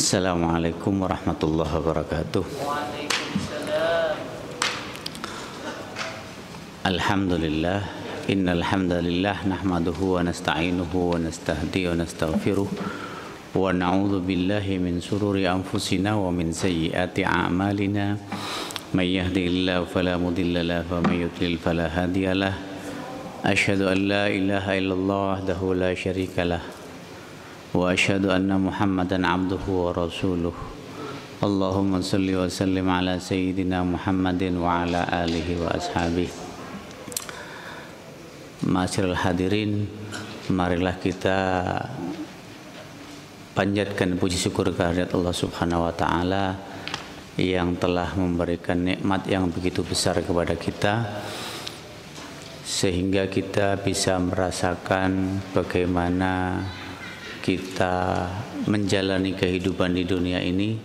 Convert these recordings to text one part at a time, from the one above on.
Assalamualaikum warahmatullahi wabarakatuh. Waalaikumsalam. Alhamdulillah, innal hamdalillah nahmaduhu wa nasta'inuhu wa nastahdihi wa nastaghfiruh wa na'udzu billahi min shururi anfusina wa min sayyiati a'malina. May yahdihillahu fala mudilla lahu wa may yudlil fala hadiyalah. Asyhadu an la ilaha illallah wahdahu la syarika lah. Wa asyhadu anna Muhammadan abduhu wa rasuluh. Allahumma salli wa sallim ala sayyidina Muhammadin wa ala alihi wa ashabihi. Ma'asyiral hadirin, marilah kita panjatkan puji syukur kehadirat Allah Subhanahu wa taala yang telah memberikan nikmat yang begitu besar kepada kita sehingga kita bisa merasakan bagaimana kita menjalani kehidupan di dunia ini.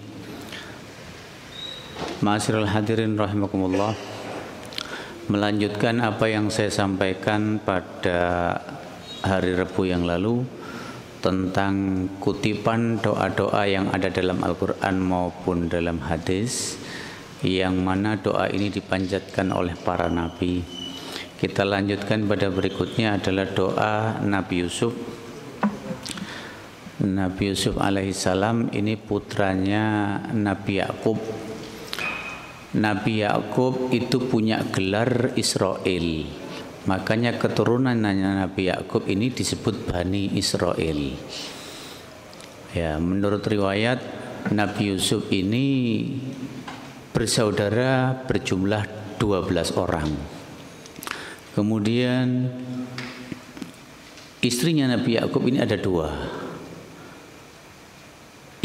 Ma'asyiral hadirin rahimakumullah, melanjutkan apa yang saya sampaikan pada hari Rabu yang lalu tentang kutipan doa-doa yang ada dalam Al-Quran maupun dalam hadis, yang mana doa ini dipanjatkan oleh para nabi. Kita lanjutkan pada berikutnya adalah doa Nabi Yusuf. Nabi Yusuf alaihissalam ini putranya Nabi Yakub. Nabi Yakub itu punya gelar Israel, makanya keturunannya Nabi Yakub ini disebut Bani Israel. Ya, menurut riwayat Nabi Yusuf ini bersaudara berjumlah 12 orang. Kemudian istrinya Nabi Yakub ini ada 2.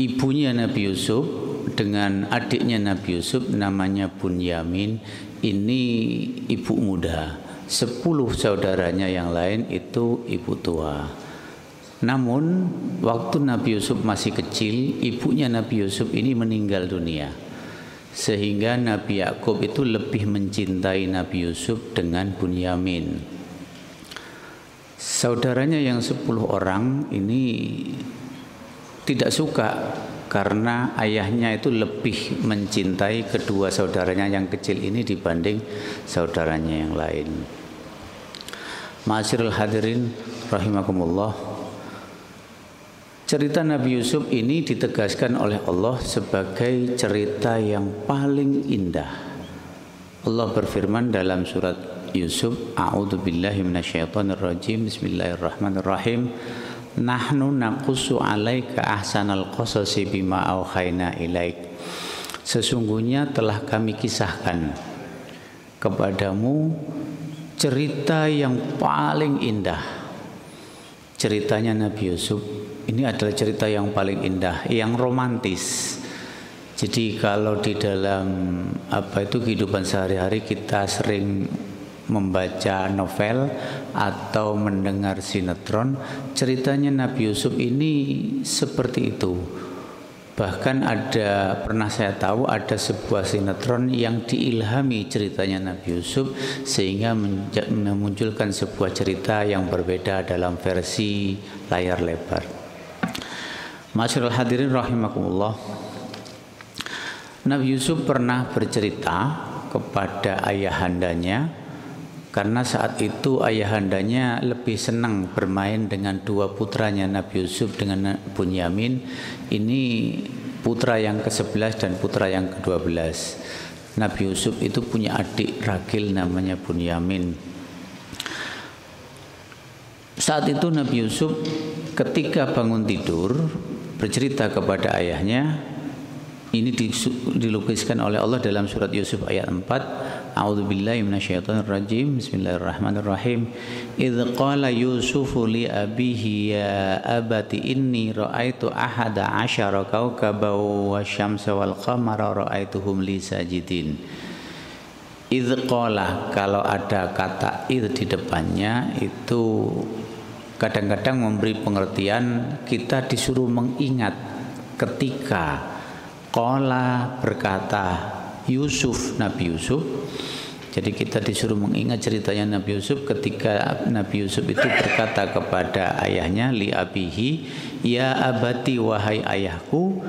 Ibunya Nabi Yusuf dengan adiknya Nabi Yusuf namanya Bunyamin, ini ibu muda. 10 saudaranya yang lain itu ibu tua. Namun waktu Nabi Yusuf masih kecil, ibunya Nabi Yusuf ini meninggal dunia, sehingga Nabi Yakub itu lebih mencintai Nabi Yusuf dengan Bunyamin. Saudaranya yang 10 orang ini tidak suka karena ayahnya itu lebih mencintai kedua saudaranya yang kecil ini dibanding saudaranya yang lain. Ma'asyiral hadirin rahimakumullah, cerita Nabi Yusuf ini ditegaskan oleh Allah sebagai cerita yang paling indah. Allah berfirman dalam surat Yusuf, a'udzubillahi minasyaitonirrajim, bismillahirrahmanirrahim. Nahnu naqussu 'alaika ahsanal qasasi bima auhayna ilaik. Sesungguhnya telah kami kisahkan kepadamu cerita yang paling indah. Ceritanya Nabi Yusuf ini adalah cerita yang paling indah, yang romantis. Jadi kalau di dalam kehidupan sehari-hari kita sering membaca novel atau mendengar sinetron, ceritanya Nabi Yusuf ini seperti itu. Bahkan pernah saya tahu ada sebuah sinetron yang diilhami ceritanya Nabi Yusuf sehingga memunculkan sebuah cerita yang berbeda dalam versi layar lebar. Ma'asyiral hadirin rahimakumullah, Nabi Yusuf pernah bercerita kepada ayahandanya, karena saat itu ayahandanya lebih senang bermain dengan 2 putranya Nabi Yusuf dengan Bunyamin. Ini putra yang ke-11 dan putra yang ke-12. Nabi Yusuf itu punya adik ragil namanya Bunyamin. Saat itu Nabi Yusuf ketika bangun tidur bercerita kepada ayahnya. Ini dilukiskan oleh Allah dalam surat Yusuf ayat 4. A'udzubillahi minasyaitonirrajim. Bismillahirrahmanirrahim. Idz qala Yusufu li abihi ya abati inni ra'aitu ahada asyara kawkaban wasyamsa wal qamara ra'aituhum li sajidin. Idz qala, kalau ada kata idz di depannya itu kadang-kadang memberi pengertian kita disuruh mengingat ketika qala berkata Yusuf, Nabi Yusuf. Jadi kita disuruh mengingat ceritanya Nabi Yusuf ketika Nabi Yusuf itu berkata kepada ayahnya li abihi, ya abati, wahai ayahku,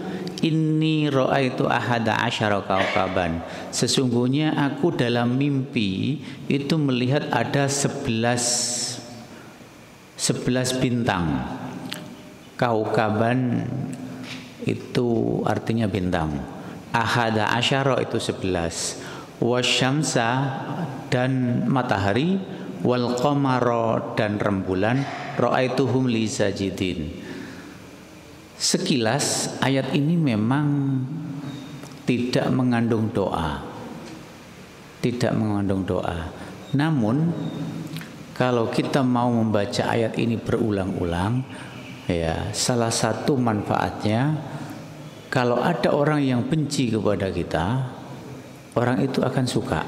inni ra'aitu ahada asyara kaukaban. Sesungguhnya aku dalam mimpi itu melihat ada 11 bintang. Kaukaban itu artinya bintang. Ahada asyara itu 11. Wasyamsa dan matahari, wal qamara dan rembulan, ra'aituhum li sajidin. Sekilas ayat ini memang tidak mengandung doa. Tidak mengandung doa. Namun kalau kita mau membaca ayat ini berulang-ulang, ya, salah satu manfaatnya kalau ada orang yang benci kepada kita, orang itu akan suka.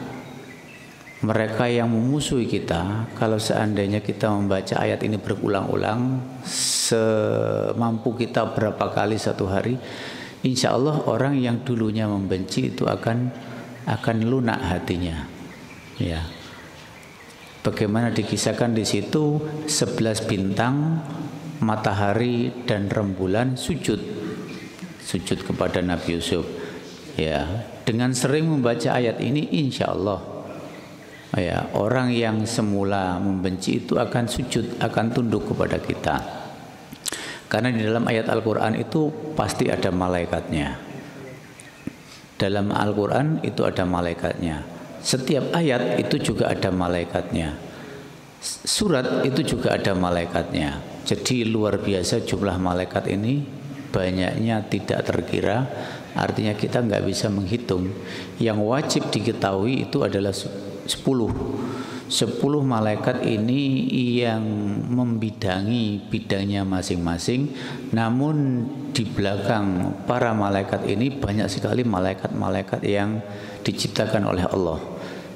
Mereka yang memusuhi kita, kalau seandainya kita membaca ayat ini berulang-ulang semampu kita berapa kali satu hari, insya Allah orang yang dulunya membenci itu akan lunak hatinya. Ya, bagaimana dikisahkan di situ 11 bintang, matahari dan rembulan sujud kepada Nabi Yusuf. Ya, dengan sering membaca ayat ini, insya Allah, ya, orang yang semula membenci itu akan sujud, akan tunduk kepada kita. Karena di dalam ayat Al-Quran itu pasti ada malaikatnya. Dalam Al-Quran itu ada malaikatnya. Setiap ayat itu juga ada malaikatnya. Surat itu juga ada malaikatnya. Jadi luar biasa jumlah malaikat ini, banyaknya tidak terkira. Artinya kita nggak bisa menghitung. Yang wajib diketahui itu adalah 10 malaikat ini yang membidangi bidangnya masing-masing. Namun di belakang para malaikat ini banyak sekali malaikat-malaikat yang diciptakan oleh Allah.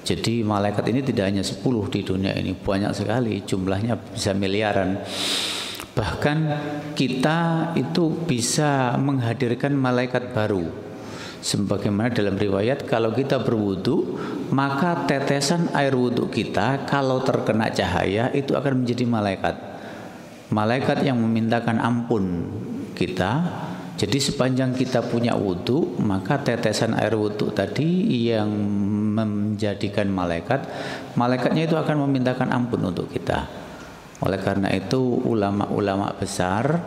Jadi malaikat ini tidak hanya 10 di dunia ini, banyak sekali, jumlahnya bisa miliaran. Bahkan kita itu bisa menghadirkan malaikat baru. Sebagaimana dalam riwayat, kalau kita berwudu, maka tetesan air wudu kita kalau terkena cahaya itu akan menjadi malaikat. Malaikat yang memintakan ampun kita. Jadi sepanjang kita punya wudu, maka tetesan air wudu tadi yang menjadikan malaikat, malaikatnya itu akan memintakan ampun untuk kita. Oleh karena itu ulama-ulama besar,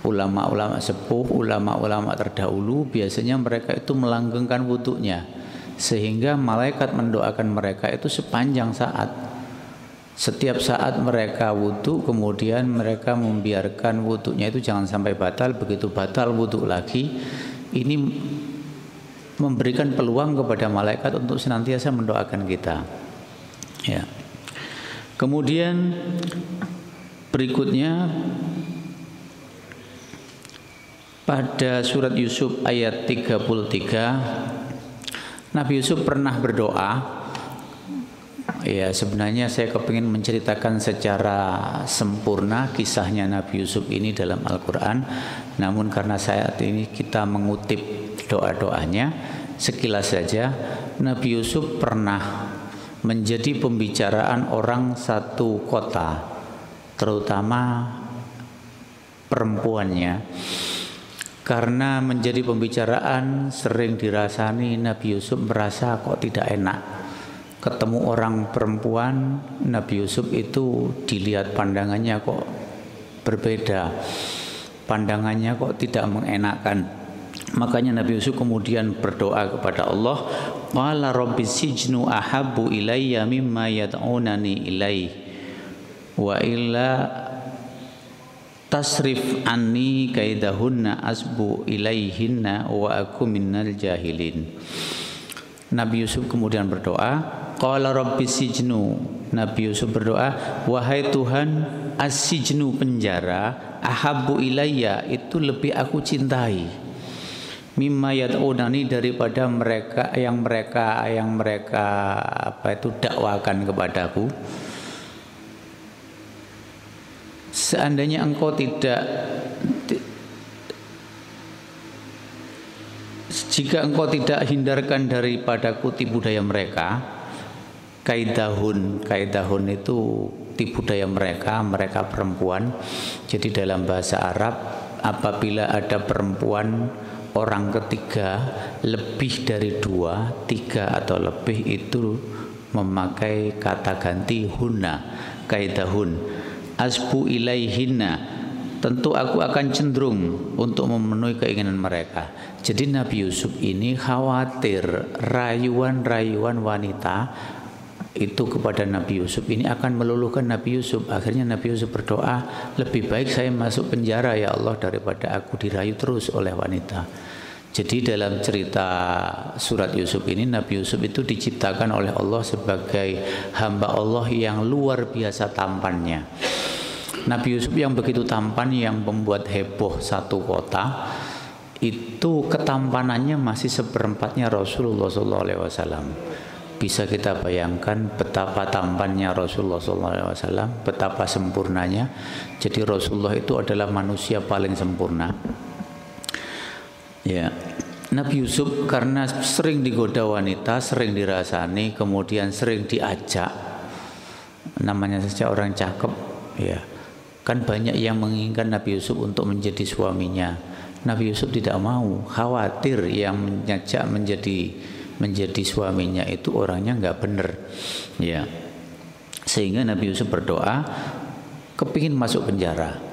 ulama-ulama sepuh, ulama-ulama terdahulu biasanya mereka itu melanggengkan wudunya, sehingga malaikat mendoakan mereka itu sepanjang saat. Setiap saat mereka wudu, kemudian mereka membiarkan wudunya itu jangan sampai batal. Begitu batal wudu lagi, ini memberikan peluang kepada malaikat untuk senantiasa mendoakan kita. Ya. Kemudian berikutnya pada surat Yusuf ayat 33, Nabi Yusuf pernah berdoa. Ya, sebenarnya saya kepingin menceritakan secara sempurna kisahnya Nabi Yusuf ini dalam Al-Quran. Namun karena saat ini kita mengutip doa-doanya, sekilas saja Nabi Yusuf pernah menjadi pembicaraan orang satu kota, terutama perempuannya. Karena menjadi pembicaraan sering dirasani, Nabi Yusuf merasa kok tidak enak. Ketemu orang perempuan, Nabi Yusuf itu dilihat pandangannya kok berbeda, pandangannya kok tidak mengenakan. Makanya Nabi Yusuf kemudian berdoa kepada Allah, qala rabbi sijnu ahabbu ilayya mimma yad'unani ilaih wa illa tasrif anni kaidahunna asbu ilaihinna wa aku minnal jahilin. Nabi Yusuf kemudian berdoa, qala rabbi sijnu. Nabi Yusuf berdoa, wahai Tuhan, as-sijnu penjara, ahabbu ilayya itu lebih aku cintai, mimma yad'unani daripada mereka yang mereka dakwakan kepadaku. Seandainya engkau jika engkau tidak hindarkan daripadaku tipu daya mereka, kaidahun itu tipu daya mereka perempuan. Jadi dalam bahasa Arab, apabila ada perempuan orang ketiga, lebih dari 2, 3 atau lebih itu memakai kata ganti hunna, kaidahun. Asbu ilaihinna, tentu aku akan cenderung untuk memenuhi keinginan mereka. Jadi Nabi Yusuf ini khawatir rayuan-rayuan wanita itu kepada Nabi Yusuf ini akan meluluhkan Nabi Yusuf. Akhirnya Nabi Yusuf berdoa, lebih baik saya masuk penjara ya Allah daripada aku dirayu terus oleh wanita. Jadi dalam cerita surat Yusuf ini, Nabi Yusuf itu diciptakan oleh Allah sebagai hamba Allah yang luar biasa tampannya. Nabi Yusuf yang begitu tampan, yang membuat heboh satu kota, itu ketampanannya masih seperempatnya Rasulullah SAW. Bisa kita bayangkan betapa tampannya Rasulullah SAW, betapa sempurnanya. Jadi Rasulullah itu adalah manusia paling sempurna. Ya, Nabi Yusuf karena sering digoda wanita, sering dirasani, kemudian sering diajak. Namanya saja orang cakep, ya. Kan banyak yang menginginkan Nabi Yusuf untuk menjadi suaminya. Nabi Yusuf tidak mau, khawatir yang mengajak menjadi suaminya itu orangnya nggak benar, ya. Sehingga Nabi Yusuf berdoa kepingin masuk penjara.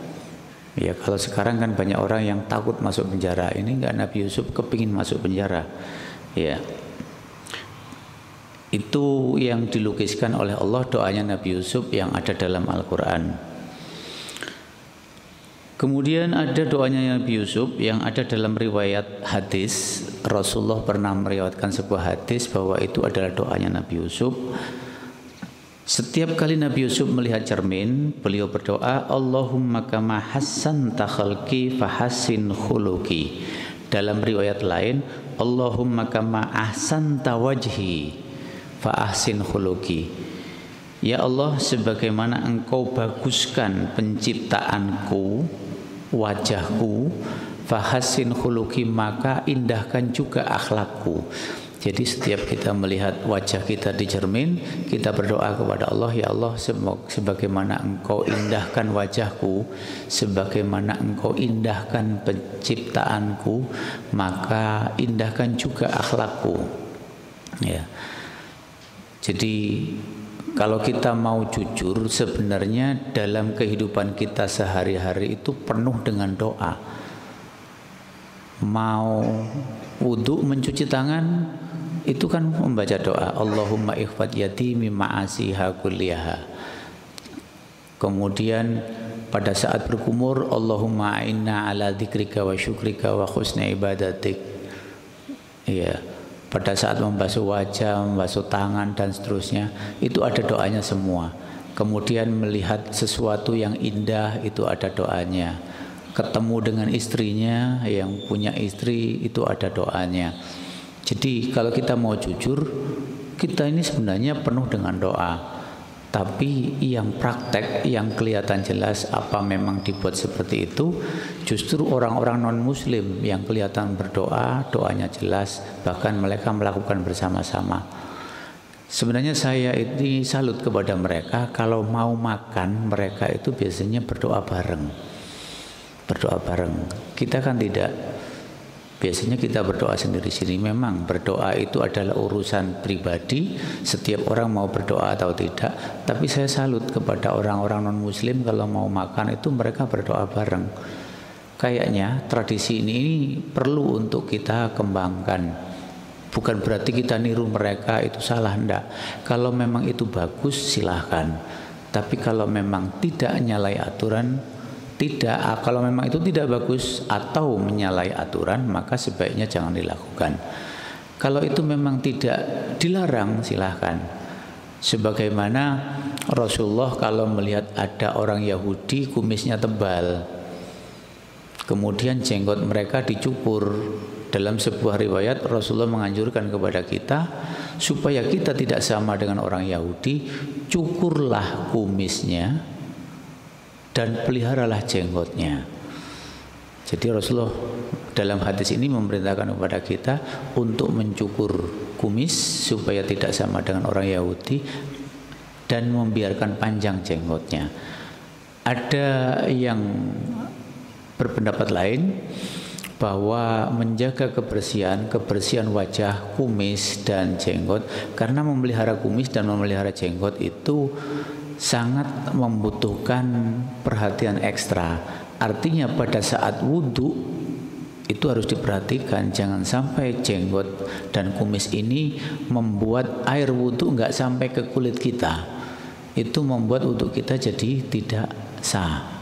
Ya, kalau sekarang kan banyak orang yang takut masuk penjara. Ini enggak, Nabi Yusuf kepingin masuk penjara. Ya. Itu yang dilukiskan oleh Allah doanya Nabi Yusuf yang ada dalam Al-Quran. Kemudian ada doanya Nabi Yusuf yang ada dalam riwayat hadis. Rasulullah pernah meriwayatkan sebuah hadis bahwa itu adalah doanya Nabi Yusuf. Setiap kali Nabi Yusuf melihat cermin, beliau berdoa, Allahumma kama hassanta khalqi fahassin khuluqi. Dalam riwayat lain, Allahumma kama ahsanta wajhi fa ahsin khuluqi. Ya Allah, sebagaimana Engkau baguskan penciptaanku, wajahku, fahassin khuluqi, maka indahkan juga akhlakku. Jadi setiap kita melihat wajah kita di cermin, kita berdoa kepada Allah, ya Allah, sebagaimana Engkau indahkan wajahku, sebagaimana Engkau indahkan penciptaanku, maka indahkan juga akhlakku. Ya. Jadi kalau kita mau jujur, sebenarnya dalam kehidupan kita sehari-hari itu penuh dengan doa. Mau wudhu, mencuci tangan, itu kan membaca doa, Allahumma ikhfad yati mimma asiha kulliha. Kemudian pada saat berkumur, Allahumma inna ala dzikrika wa syukrika wa husni ibadatik. Ya, pada saat membasuh wajah, membasuh tangan dan seterusnya, itu ada doanya semua. Kemudian melihat sesuatu yang indah, itu ada doanya. Ketemu dengan istrinya, yang punya istri, itu ada doanya. Jadi kalau kita mau jujur, kita ini sebenarnya penuh dengan doa. Tapi yang praktek, yang kelihatan jelas apa memang dibuat seperti itu, justru orang-orang non-muslim yang kelihatan berdoa, doanya jelas, bahkan mereka melakukan bersama-sama. Sebenarnya saya ini salut kepada mereka, kalau mau makan mereka itu biasanya berdoa bareng. Berdoa bareng. Kita kan tidak. Biasanya kita berdoa sendiri-sendiri. Memang berdoa itu adalah urusan pribadi, setiap orang mau berdoa atau tidak. Tapi saya salut kepada orang-orang non-muslim, kalau mau makan itu mereka berdoa bareng. Kayaknya tradisi ini perlu untuk kita kembangkan. Bukan berarti kita niru mereka, itu salah, enggak. Kalau memang itu bagus, silahkan. Tapi kalau memang tidak nyalai aturan, tidak, kalau memang itu tidak bagus atau menyalahi aturan, maka sebaiknya jangan dilakukan. Kalau itu memang tidak dilarang, silahkan. Sebagaimana Rasulullah kalau melihat ada orang Yahudi kumisnya tebal, kemudian jenggot mereka dicukur. Dalam sebuah riwayat Rasulullah menganjurkan kepada kita supaya kita tidak sama dengan orang Yahudi, cukurlah kumisnya dan peliharalah jenggotnya. Jadi Rasulullah dalam hadis ini memerintahkan kepada kita untuk mencukur kumis supaya tidak sama dengan orang Yahudi dan membiarkan panjang jenggotnya. Ada yang berpendapat lain bahwa menjaga kebersihan wajah, kumis dan jenggot, karena memelihara kumis dan memelihara jenggot itu sangat membutuhkan perhatian ekstra. Artinya pada saat wudhu itu harus diperhatikan, jangan sampai jenggot dan kumis ini membuat air wudhu nggak sampai ke kulit kita. Itu membuat wudhu kita jadi tidak sah.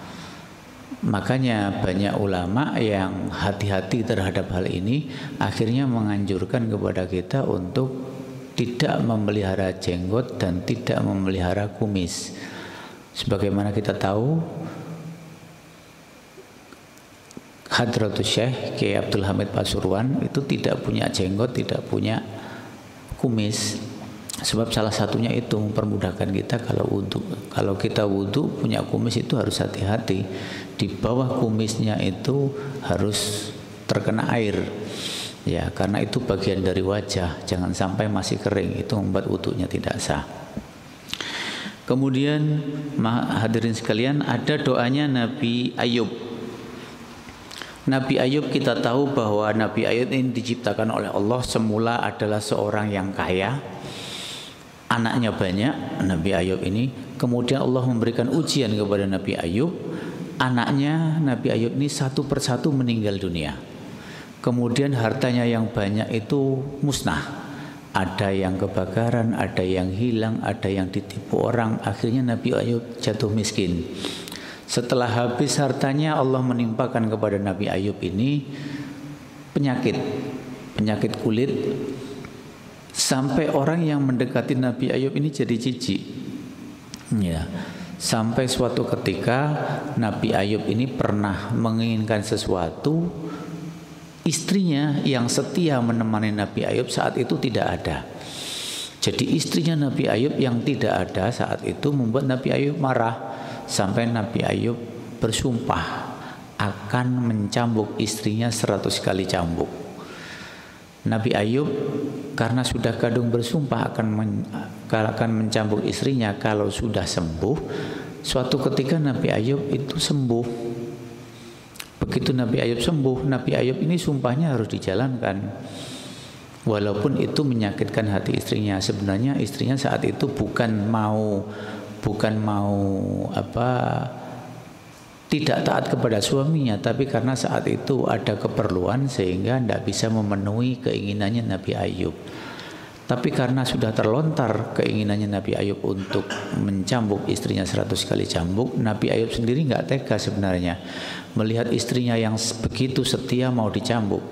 Makanya banyak ulama yang hati-hati terhadap hal ini, akhirnya menganjurkan kepada kita untuk tidak memelihara jenggot dan tidak memelihara kumis. Sebagaimana kita tahu, Hadratus Syekh Kiai Abdul Hamid Pasuruan itu tidak punya jenggot, tidak punya kumis. Sebab salah satunya itu mempermudahkan kita kalau wudhu. Kalau kita wudhu punya kumis itu harus hati-hati. Di bawah kumisnya itu harus terkena air. Ya, karena itu bagian dari wajah. Jangan sampai masih kering, itu membuat wudhunya tidak sah. Kemudian hadirin sekalian, ada doanya Nabi Ayub. Nabi Ayub, kita tahu bahwa Nabi Ayub ini diciptakan oleh Allah semula adalah seorang yang kaya. Anaknya banyak, Nabi Ayub ini. Kemudian Allah memberikan ujian kepada Nabi Ayub. Anaknya Nabi Ayub ini satu persatu meninggal dunia. Kemudian hartanya yang banyak itu musnah. Ada yang kebakaran, ada yang hilang, ada yang ditipu orang. Akhirnya Nabi Ayub jatuh miskin. Setelah habis hartanya, Allah menimpakan kepada Nabi Ayub ini penyakit kulit. Sampai orang yang mendekati Nabi Ayub ini jadi jijik. Ya. Sampai suatu ketika Nabi Ayub ini pernah menginginkan sesuatu, istrinya yang setia menemani Nabi Ayub saat itu tidak ada. Jadi istrinya Nabi Ayub yang tidak ada saat itu membuat Nabi Ayub marah. Sampai Nabi Ayub bersumpah akan mencambuk istrinya 100 kali cambuk. Nabi Ayub karena sudah kadung bersumpah akan mencambuk istrinya kalau sudah sembuh. Suatu ketika Nabi Ayub itu sembuh. Begitu Nabi Ayub sembuh, Nabi Ayub ini sumpahnya harus dijalankan. Walaupun itu menyakitkan hati istrinya. Sebenarnya istrinya saat itu bukan mau tidak taat kepada suaminya, tapi karena saat itu ada keperluan sehingga tidak bisa memenuhi keinginannya Nabi Ayub. Tapi karena sudah terlontar keinginannya Nabi Ayub untuk mencambuk istrinya 100 kali cambuk, Nabi Ayub sendiri nggak tega sebenarnya melihat istrinya yang begitu setia mau dicambuk.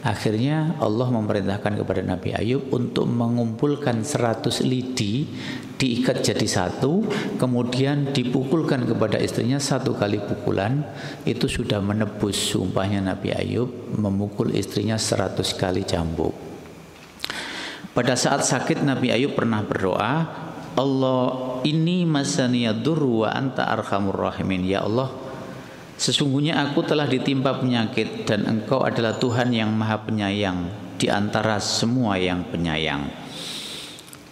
Akhirnya Allah memerintahkan kepada Nabi Ayub untuk mengumpulkan 100 lidi, diikat jadi satu, kemudian dipukulkan kepada istrinya 1 kali pukulan. Itu sudah menebus sumpahnya Nabi Ayub memukul istrinya 100 kali cambuk. Pada saat sakit Nabi Ayub pernah berdoa, Allah ini masaniyadurru wa anta arhamur rahimin. Ya Allah, sesungguhnya aku telah ditimpa penyakit dan Engkau adalah Tuhan yang Maha Penyayang di antara semua yang penyayang.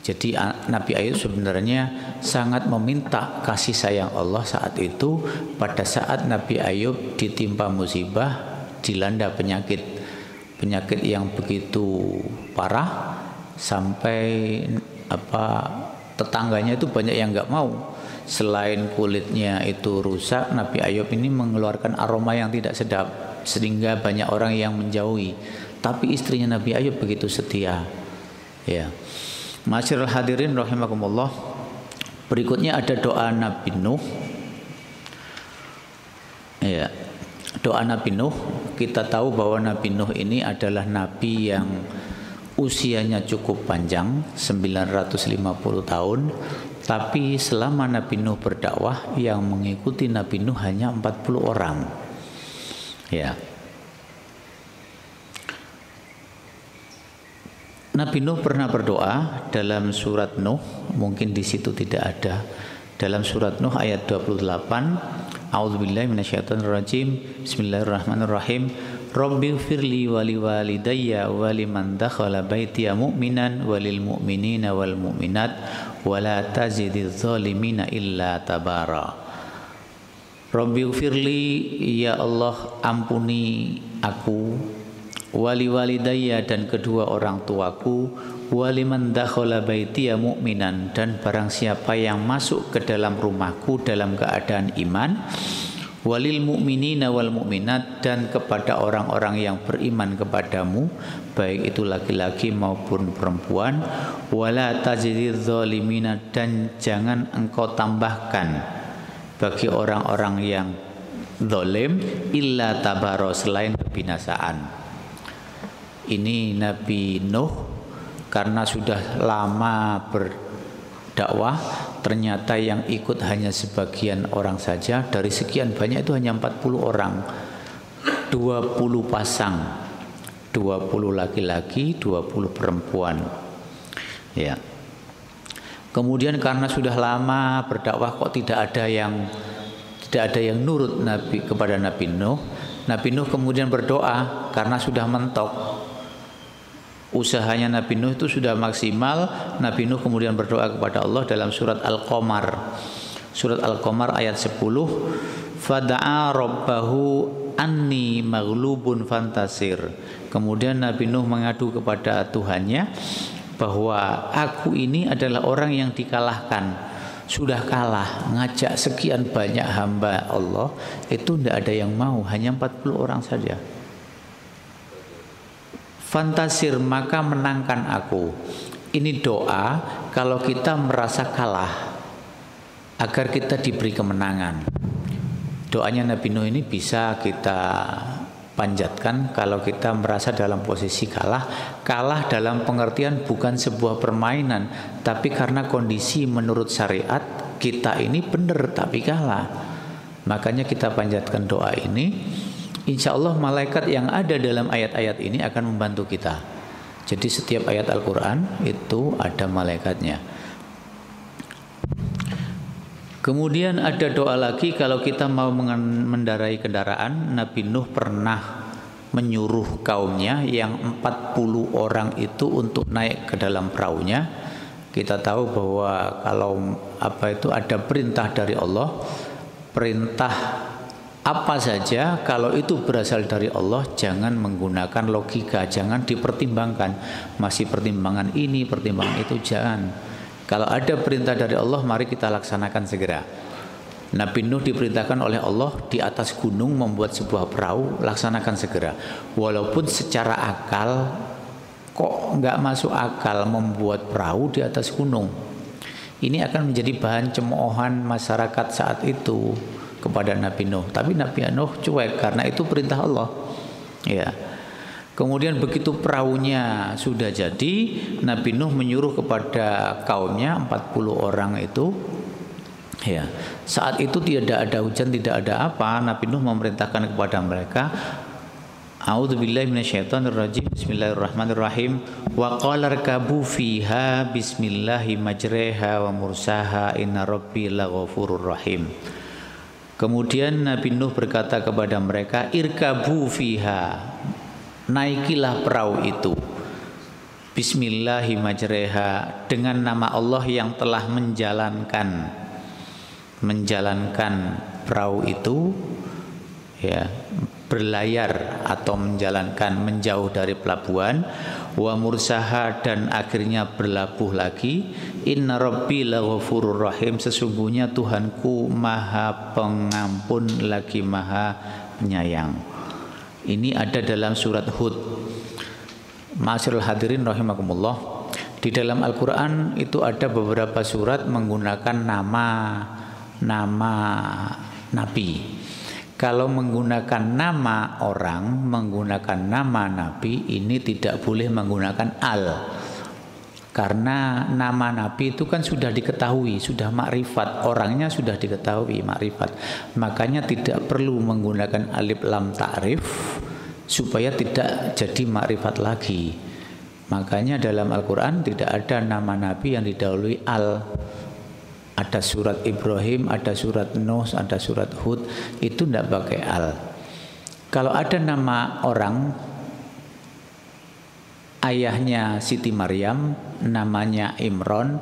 Jadi Nabi Ayub sebenarnya sangat meminta kasih sayang Allah saat itu. Pada saat Nabi Ayub ditimpa musibah, dilanda penyakit yang begitu parah sampai tetangganya itu banyak yang nggak mau. Selain kulitnya itu rusak, Nabi Ayub ini mengeluarkan aroma yang tidak sedap sehingga banyak orang yang menjauhi. Tapi istrinya Nabi Ayub begitu setia. Ya. Masyarul hadirin rahimakumullah. Berikutnya ada doa Nabi Nuh. Ya. Doa Nabi Nuh, kita tahu bahwa Nabi Nuh ini adalah nabi yang usianya cukup panjang, 950 tahun. Tapi selama Nabi Nuh berdakwah, yang mengikuti Nabi Nuh hanya 40 orang. Ya. Nabi Nuh pernah berdoa dalam surat Nuh, mungkin di situ tidak ada. Dalam surat Nuh ayat 28, A'udzubillahi minasyaitonirrajim. Bismillahirrahmanirrahim. Rabbighfirli wa liwalidayya wa liman dakhala baitiya mu'minan walil mu'minina wal mu'minat wa la tazidiz zalimina illa tabara. Rabbighfirli, ya Allah ampuni aku, wali walidayya dan kedua orang tuaku, waliman dakhala baitiya mu'minan dan barang siapa yang masuk ke dalam rumahku dalam keadaan iman, walil mu'minina wal mu'minat dan kepada orang-orang yang beriman kepadamu baik itu laki-laki maupun perempuan, wala tajidiz zalimina dan jangan engkau tambahkan bagi orang-orang yang zalim illa tabaro selain kebinasaan. Ini Nabi Nuh karena sudah lama berdakwah, ternyata yang ikut hanya sebagian orang saja. Dari sekian banyak itu hanya 40 orang, 20 pasang, 20 laki-laki, 20 perempuan. Ya. Kemudian karena sudah lama berdakwah kok tidak ada yang nurut Nabi kepada Nabi Nuh. Nabi Nuh kemudian berdoa karena sudah mentok. Usahanya Nabi Nuh itu sudah maksimal. Nabi Nuh kemudian berdoa kepada Allah dalam surat Al-Qamar. Surat Al-Qamar ayat 10. Fada'a rabbahu anni maghlubun fantasir. Kemudian Nabi Nuh mengadu kepada Tuhannya bahwa aku ini adalah orang yang dikalahkan. Sudah kalah, ngajak sekian banyak hamba Allah, itu tidak ada yang mau, hanya 40 orang saja. Fantasir, maka menangkan aku. Ini doa kalau kita merasa kalah, agar kita diberi kemenangan. Doanya Nabi Nuh ini bisa kita panjatkan kalau kita merasa dalam posisi kalah. Kalah dalam pengertian bukan sebuah permainan, tapi karena kondisi menurut syariat kita ini benar tapi kalah. Makanya kita panjatkan doa ini. Insya Allah malaikat yang ada dalam ayat-ayat ini akan membantu kita. Jadi setiap ayat Al-Quran itu ada malaikatnya. Kemudian ada doa lagi kalau kita mau mengendarai kendaraan. Nabi Nuh pernah menyuruh kaumnya yang 40 orang itu untuk naik ke dalam perahunya. Kita tahu bahwa kalau ada perintah dari Allah, perintah apa saja kalau itu berasal dari Allah jangan menggunakan logika, jangan dipertimbangkan. Masih pertimbangan ini, pertimbangan itu, jangan. Kalau ada perintah dari Allah, mari kita laksanakan segera. Nabi Nuh diperintahkan oleh Allah di atas gunung membuat sebuah perahu, laksanakan segera. Walaupun secara akal kok nggak masuk akal membuat perahu di atas gunung. Ini akan menjadi bahan cemoohan masyarakat saat itu kepada Nabi Nuh. Tapi Nabi Nuh cuek karena itu perintah Allah. Ya. Kemudian begitu perahunya sudah jadi, Nabi Nuh menyuruh kepada kaumnya 40 orang itu. Ya, saat itu tidak ada hujan, tidak ada apa. Nabi Nuh memerintahkan kepada mereka, A'udzubillahi minasyaitonirrajim. Bismillahirrahmanirrahim. Wa qala rkabu fiha bismillahi majreha wa mursaha inna rabbi laghafurur rahim. Kemudian Nabi Nuh berkata kepada mereka, irkabu fiha, naikilah perahu itu, bismillahi majreha, dengan nama Allah yang telah menjalankan perahu itu, ya, berlayar atau menjauh dari pelabuhan, wa mursaha, dan akhirnya berlabuh lagi, inna rabbi laghafurur rahim, sesungguhnya Tuhanku maha pengampun lagi maha penyayang. Ini ada dalam surat Hud. Ma'asyiral hadirin rahimakumullah. Di dalam Al-Quran itu ada beberapa surat menggunakan nama Nabi. Kalau menggunakan nama orang, menggunakan nama Nabi, ini tidak boleh menggunakan al. Karena nama Nabi itu kan sudah diketahui, sudah makrifat, orangnya sudah diketahui makrifat. Makanya tidak perlu menggunakan alif lam ta'rif supaya tidak jadi makrifat lagi. Makanya dalam Al-Quran tidak ada nama Nabi yang didahului al. Ada surat Ibrahim, ada surat Nuh, ada surat Hud, itu tidak pakai al. Kalau ada nama orang, ayahnya Siti Maryam, namanya Imron,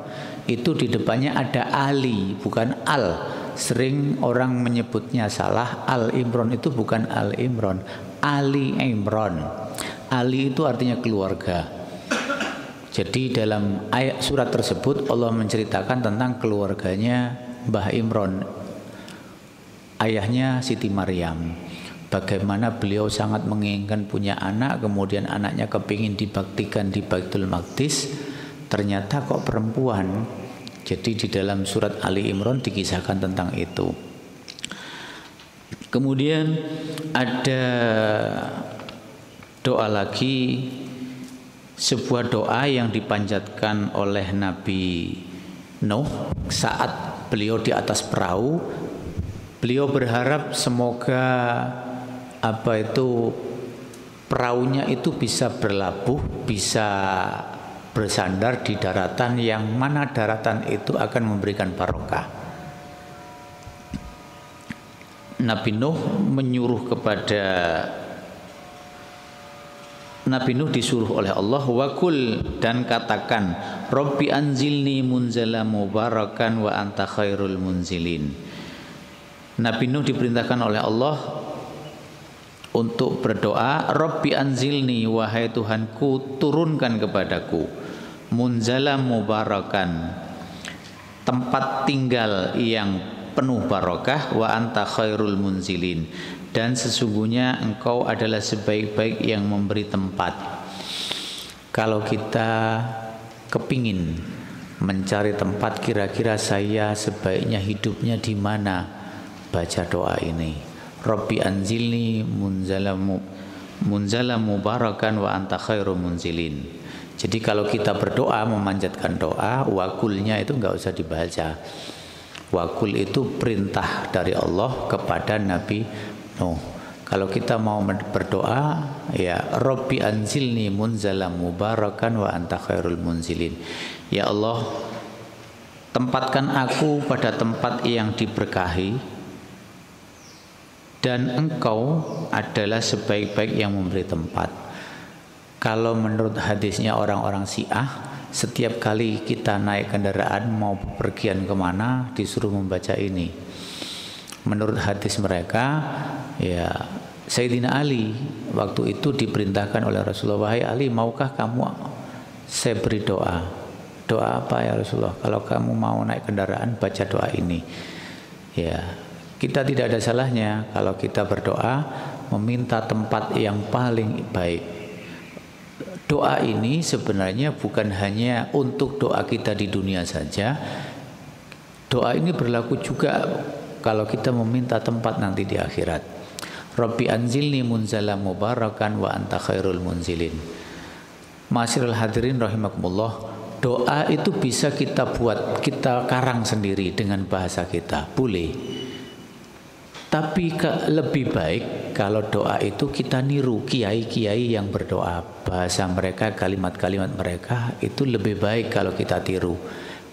itu di depannya ada Ali, bukan al. Sering orang menyebutnya salah, Al Imron itu bukan Al Imron. Ali Imran. Ali itu artinya keluarga. Jadi dalam ayat surat tersebut Allah menceritakan tentang keluarganya Mbah Imran, ayahnya Siti Maryam. Bagaimana beliau sangat menginginkan punya anak, kemudian anaknya kepingin dibaktikan di Baitul Maqdis, ternyata kok perempuan. Jadi di dalam surat Ali Imran dikisahkan tentang itu. Kemudian ada doa lagi, sebuah doa yang dipanjatkan oleh Nabi Nuh saat beliau di atas perahu. Beliau berharap semoga perahunya itu bisa berlabuh, bisa bersandar di daratan yang mana daratan itu akan memberikan barokah. Nabi Nuh disuruh oleh Allah, wakul, dan katakan, Rabbi anzilni munzala mubarakan wa anta khairul munzilin. Nabi Nuh diperintahkan oleh Allah untuk berdoa, Rabbi anzilni, wahai Tuhanku, turunkan kepadaku munzala mubarakan, tempat tinggal yang penuh barokah, wa anta khairul munzilin, dan sesungguhnya engkau adalah sebaik-baik yang memberi tempat. Kalau kita kepingin mencari tempat, kira-kira saya sebaiknya hidupnya di mana, baca doa ini, Rabbi anzilni munzala mubarakan wa anta khairul munzilin. Jadi kalau kita berdoa memanjatkan doa, wakulnya itu enggak usah dibaca. Wakul itu perintah dari Allah kepada Nabi Nuh. Kalau kita mau berdoa, ya Rabbi anzilni munzala mubarakan wa anta khairul munzilin. Ya Allah, tempatkan aku pada tempat yang diberkahi, dan engkau adalah sebaik-baik yang memberi tempat. Kalau menurut hadisnya orang-orang Syiah, setiap kali kita naik kendaraan mau pergian kemana disuruh membaca ini. Menurut hadis mereka, ya Sayyidina Ali waktu itu diperintahkan oleh Rasulullah, wahai Ali, maukah kamu saya beri doa? Doa apa ya Rasulullah? Kalau kamu mau naik kendaraan baca doa ini. Ya, kita tidak ada salahnya kalau kita berdoa meminta tempat yang paling baik. Doa ini sebenarnya bukan hanya untuk doa kita di dunia saja. Doa ini berlaku juga kalau kita meminta tempat nanti di akhirat. Rabbi anzilni munzala mubarakan wa anta khairul munzilin. Ma'asyiral hadirin rahimakumullah, doa itu bisa kita buat, kita karang sendiri dengan bahasa kita, boleh. Tapi lebih baik kalau doa itu kita niru kiai-kiai yang berdoa. Bahasa mereka, kalimat-kalimat mereka itu lebih baik kalau kita tiru.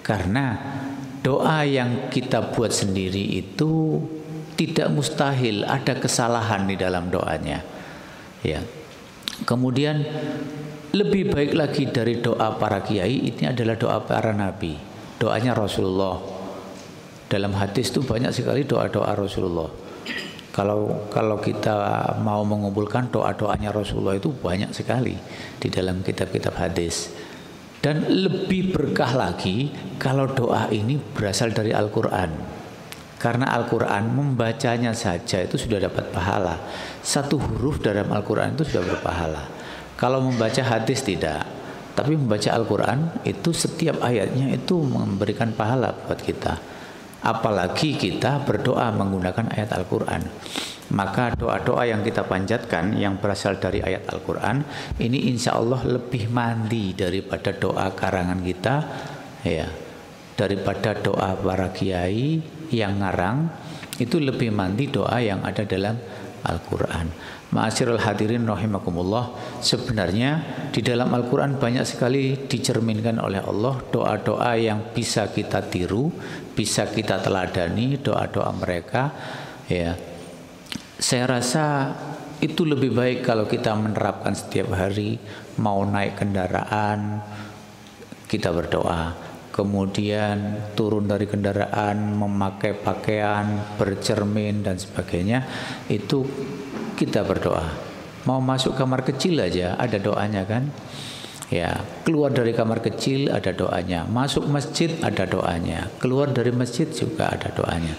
Karena doa yang kita buat sendiri itu tidak mustahil ada kesalahan di dalam doanya. Ya. Kemudian lebih baik lagi dari doa para kiai, ini adalah doa para nabi. Doanya Rasulullah. Dalam hadis itu banyak sekali doa-doa Rasulullah. Kalau kita mau mengumpulkan doa-doanya Rasulullah itu banyak sekali di dalam kitab-kitab hadis. Dan lebih berkah lagi kalau doa ini berasal dari Al-Quran. Karena Al-Quran membacanya saja itu sudah dapat pahala. Satu huruf dalam Al-Quran itu sudah berpahala. Kalau membaca hadis tidak. Tapi membaca Al-Quran itu setiap ayatnya itu memberikan pahala buat kita. Apalagi kita berdoa menggunakan ayat Al-Quran. Maka doa-doa yang kita panjatkan yang berasal dari ayat Al-Quran ini insya Allah lebih mandi daripada doa karangan kita, ya, daripada doa para kiai yang ngarang. Itu lebih mandi doa yang ada dalam Al-Quran. Ma'asyiral hadirin rahimakumullah, sebenarnya di dalam Al-Quran banyak sekali dicerminkan oleh Allah doa-doa yang bisa kita tiru, bisa kita teladani doa-doa mereka. Ya, saya rasa itu lebih baik kalau kita menerapkan setiap hari. Mau naik kendaraan kita berdoa, kemudian turun dari kendaraan memakai pakaian bercermin dan sebagainya, itu kita berdoa. Mau masuk kamar kecil aja ada doanya kan? Ya, keluar dari kamar kecil ada doanya, masuk masjid ada doanya, keluar dari masjid juga ada doanya.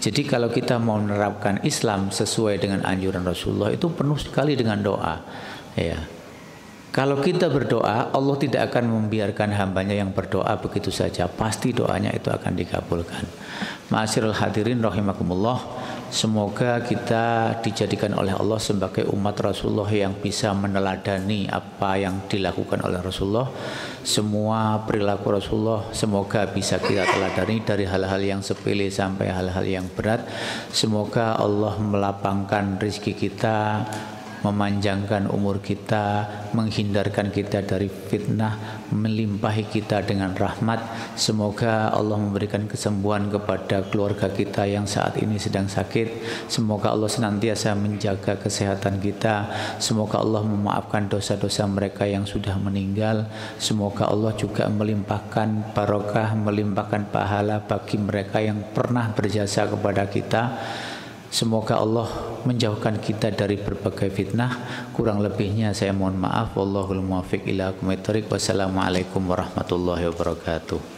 Jadi kalau kita mau menerapkan Islam sesuai dengan anjuran Rasulullah itu penuh sekali dengan doa. Ya. Kalau kita berdoa, Allah tidak akan membiarkan hambanya yang berdoa begitu saja. Pasti doanya itu akan dikabulkan. Ma'asyiral hadirin rahimakumullah, semoga kita dijadikan oleh Allah sebagai umat Rasulullah yang bisa meneladani apa yang dilakukan oleh Rasulullah. Semua perilaku Rasulullah semoga bisa kita teladani dari hal-hal yang sepele sampai hal-hal yang berat. Semoga Allah melapangkan rezeki kita, memanjangkan umur kita, menghindarkan kita dari fitnah, melimpahi kita dengan rahmat. Semoga Allah memberikan kesembuhan kepada keluarga kita yang saat ini sedang sakit. Semoga Allah senantiasa menjaga kesehatan kita. Semoga Allah memaafkan dosa-dosa mereka yang sudah meninggal. Semoga Allah juga melimpahkan barokah, melimpahkan pahala bagi mereka yang pernah berjasa kepada kita. Semoga Allah menjauhkan kita dari berbagai fitnah. Kurang lebihnya saya mohon maaf. Wallahul muwaffiq ila aqwamit thoriq. Wassalamualaikum warahmatullahi wabarakatuh.